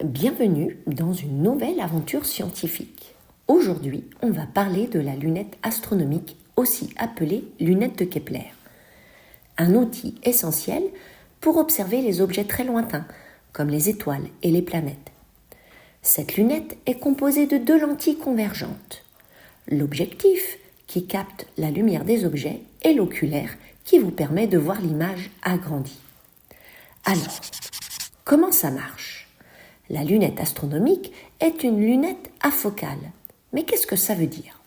Bienvenue dans une nouvelle aventure scientifique. Aujourd'hui, on va parler de la lunette astronomique, aussi appelée lunette de Kepler. Un outil essentiel pour observer les objets très lointains, comme les étoiles et les planètes. Cette lunette est composée de deux lentilles convergentes. L'objectif, qui capte la lumière des objets, et l'oculaire, qui vous permet de voir l'image agrandie. Alors, comment ça marche ? La lunette astronomique est une lunette afocale. Mais qu'est-ce que ça veut dire ?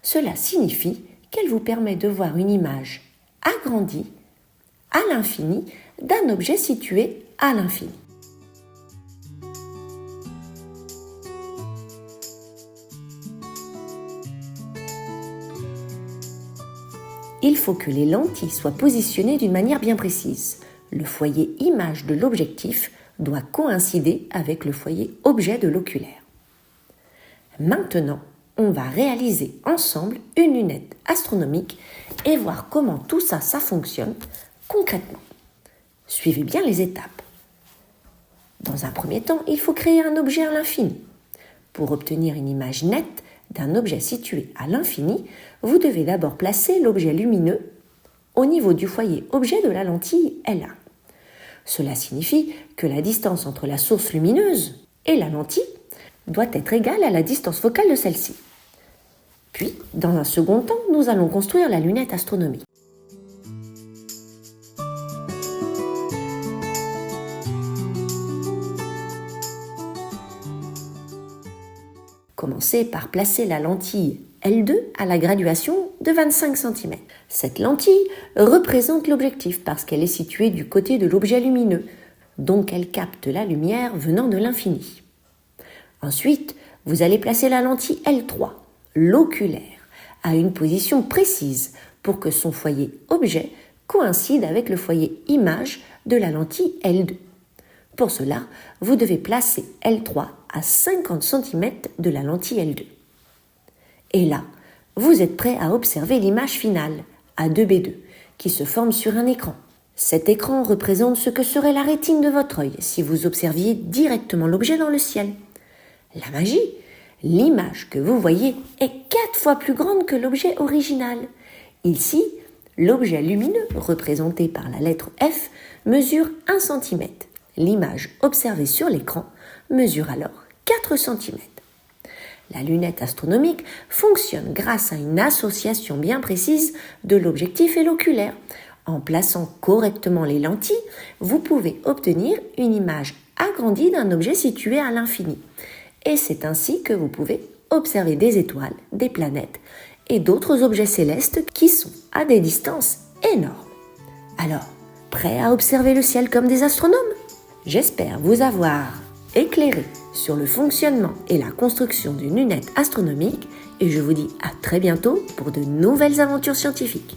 Cela signifie qu'elle vous permet de voir une image agrandie à l'infini d'un objet situé à l'infini. Il faut que les lentilles soient positionnées d'une manière bien précise. Le foyer image de l'objectif doit coïncider avec le foyer objet de l'oculaire. Maintenant, on va réaliser ensemble une lunette astronomique et voir comment tout ça fonctionne concrètement. Suivez bien les étapes. Dans un premier temps, il faut créer un objet à l'infini. Pour obtenir une image nette d'un objet situé à l'infini, vous devez d'abord placer l'objet lumineux au niveau du foyer objet de la lentille L1. Cela signifie que la distance entre la source lumineuse et la lentille doit être égale à la distance focale de celle-ci. Puis, dans un second temps, nous allons construire la lunette astronomique. Commencez par placer la lentille L2 à la graduation de 25 cm. Cette lentille représente l'objectif parce qu'elle est située du côté de l'objet lumineux, donc elle capte la lumière venant de l'infini. Ensuite, vous allez placer la lentille L3, l'oculaire, à une position précise pour que son foyer objet coïncide avec le foyer image de la lentille L2. Pour cela, vous devez placer L3 à 50 cm de la lentille L2. Et là, vous êtes prêt à observer l'image finale, A2B2, qui se forme sur un écran. Cet écran représente ce que serait la rétine de votre œil si vous observiez directement l'objet dans le ciel. La magie, l'image que vous voyez est 4 fois plus grande que l'objet original. Ici, l'objet lumineux, représenté par la lettre F, mesure 1 cm. L'image observée sur l'écran mesure alors 4 cm. La lunette astronomique fonctionne grâce à une association bien précise de l'objectif et l'oculaire. En plaçant correctement les lentilles, vous pouvez obtenir une image agrandie d'un objet situé à l'infini. Et c'est ainsi que vous pouvez observer des étoiles, des planètes et d'autres objets célestes qui sont à des distances énormes. Alors, prêts à observer le ciel comme des astronomes ? J'espère vous avoir éclairé sur le fonctionnement et la construction d'une lunette astronomique et je vous dis à très bientôt pour de nouvelles aventures scientifiques.